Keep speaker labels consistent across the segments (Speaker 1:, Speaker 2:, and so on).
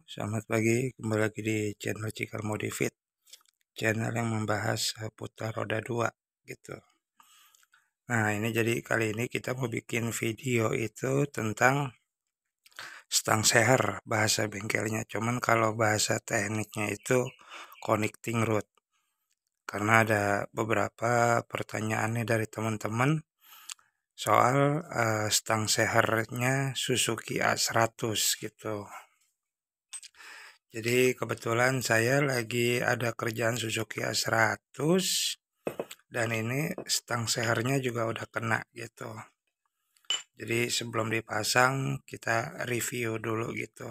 Speaker 1: Selamat pagi, kembali lagi di channel Cikal Modifit, channel yang membahas putar roda 2 gitu. Nah, ini jadi kali ini kita mau bikin video itu tentang stang seher bahasa bengkelnya. Cuman kalau bahasa tekniknya itu connecting rod. Karena ada beberapa pertanyaannya dari teman-teman soal stang sehernya Suzuki A100 gitu. Jadi kebetulan saya lagi ada kerjaan Suzuki A100 dan ini stang sehernya juga udah kena gitu. Jadi sebelum dipasang kita review dulu gitu.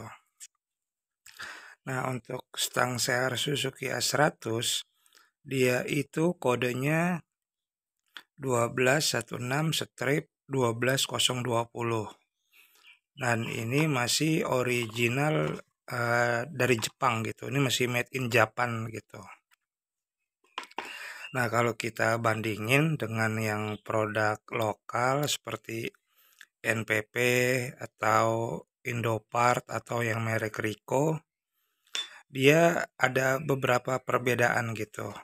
Speaker 1: Nah, untuk stang seher Suzuki A100 dia itu kodenya 1216/12020. Dan ini masih original dari Jepang gitu. Ini masih made in Japan gitu. Nah, kalau kita bandingin dengan yang produk lokal seperti NPP atau Indopart atau yang merek Rico, dia ada beberapa perbedaan gitu.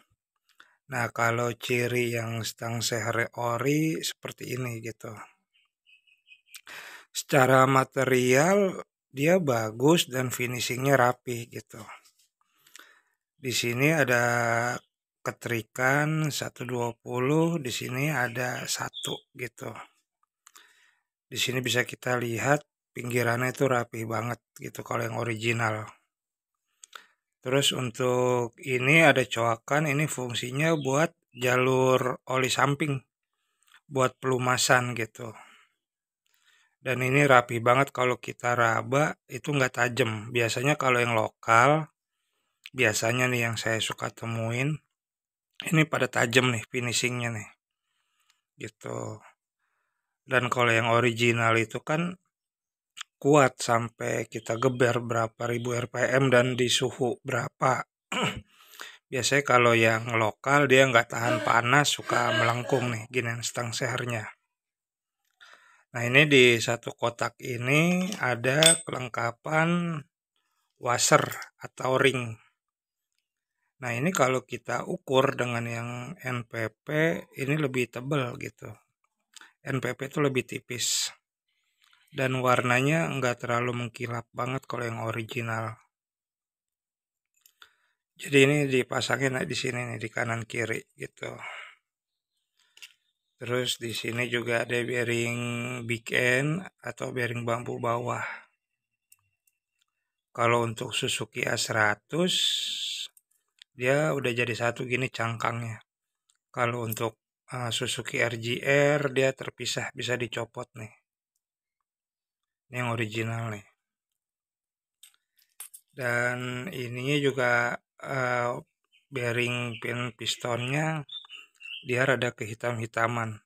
Speaker 1: Nah, kalau ciri yang stang seher ori seperti ini gitu. Secara material dia bagus dan finishingnya rapi gitu. Di sini ada keterikan 120, di sini ada 1 gitu. Di sini bisa kita lihat pinggirannya itu rapi banget gitu kalau yang original. Terus untuk ini ada coakan, ini fungsinya buat jalur oli samping, buat pelumasan gitu. Dan ini rapi banget kalau kita raba itu nggak tajam. Biasanya kalau yang lokal, biasanya nih yang saya suka temuin, ini pada tajam nih finishingnya nih gitu. Dan kalau yang original itu kan kuat sampai kita geber berapa ribu rpm dan di suhu berapa. Biasanya kalau yang lokal dia nggak tahan panas, suka melengkung nih gini stang sehernya. Nah, ini di satu kotak ini ada kelengkapan washer atau ring. Nah, ini kalau kita ukur dengan yang NPP ini lebih tebal gitu. NPP itu lebih tipis. Dan warnanya nggak terlalu mengkilap banget kalau yang original. Jadi ini dipasangin di sini nih di kanan kiri gitu. Terus di sini juga ada bearing big end atau bearing bambu bawah. Kalau untuk Suzuki A100 dia udah jadi satu gini cangkangnya. Kalau untuk Suzuki RGR dia terpisah, bisa dicopot nih. Ini yang original nih. Dan ininya juga bearing pin pistonnya dia rada kehitam-hitaman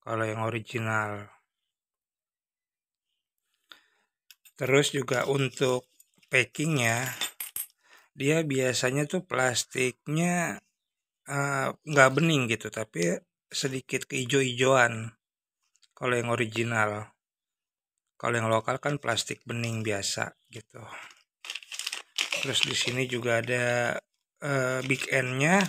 Speaker 1: kalau yang original. Terus juga untuk packingnya dia biasanya tuh plastiknya nggak bening gitu, tapi sedikit keijo-ijoan kalau yang original. Kalau yang lokal kan plastik bening biasa gitu. Terus di sini juga ada big end-nya.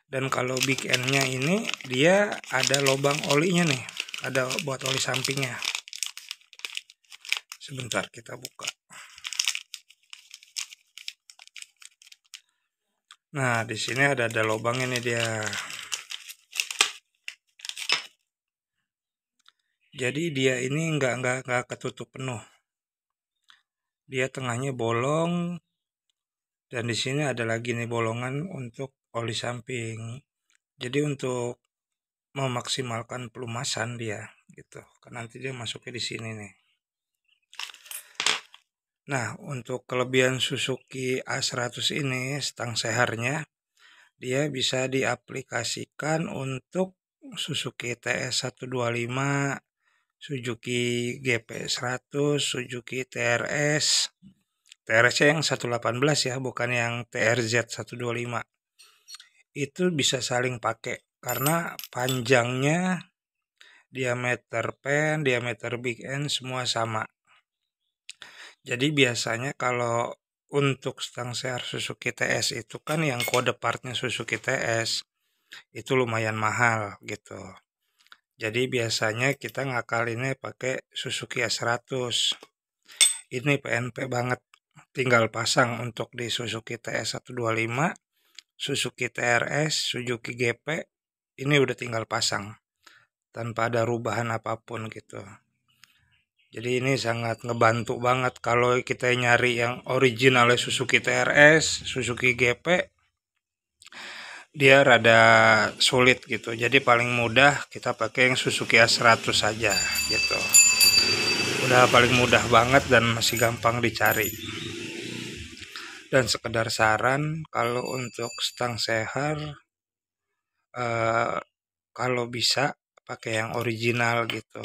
Speaker 1: Dan kalau big end-nya ini dia ada lubang olinya nih. Ada buat oli sampingnya. Sebentar kita buka. Nah, di sini ada lubangnya nih dia. Jadi dia ini nggak ketutup penuh. Dia tengahnya bolong dan di sini ada lagi nih bolongan untuk oli samping. Jadi untuk memaksimalkan pelumasan dia gitu. Kan nanti dia masuknya di sini nih. Nah, untuk kelebihan Suzuki A100 ini stang sehernya dia bisa diaplikasikan untuk Suzuki TS125, Suzuki GP100, Suzuki TRS. TRS yang 118 ya, bukan yang TRZ 125. Itu bisa saling pakai karena panjangnya, diameter pen, diameter big end semua sama. Jadi biasanya kalau untuk stang seher Suzuki TS itu kan yang kode partnya Suzuki TS itu lumayan mahal gitu. Jadi biasanya kita ngakalinnya pakai Suzuki S100. Ini PNP banget. Tinggal pasang untuk di Suzuki TS 125, Suzuki TRS, Suzuki GP. Ini udah tinggal pasang tanpa ada rubahan apapun gitu. Jadi ini sangat ngebantu banget kalau kita nyari yang original Suzuki TRS, Suzuki GP, dia rada sulit gitu. Jadi paling mudah kita pakai yang Suzuki A100 saja gitu. Udah paling mudah banget dan masih gampang dicari. Dan sekedar saran kalau untuk stang seher kalau bisa pakai yang original gitu.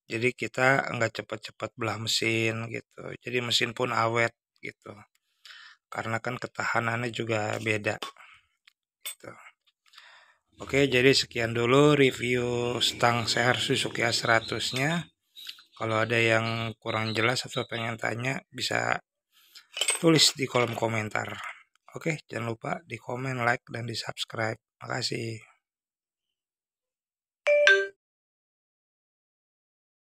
Speaker 1: Jadi kita nggak cepat-cepat belah mesin gitu. Jadi mesin pun awet gitu. Karena kan ketahanannya juga beda gitu. Oke, jadi sekian dulu review stang seher Suzuki A100-nya. Kalau ada yang kurang jelas atau pengen tanya bisa tulis di kolom komentar. Oke, jangan lupa di komen, like, dan di subscribe. Makasih.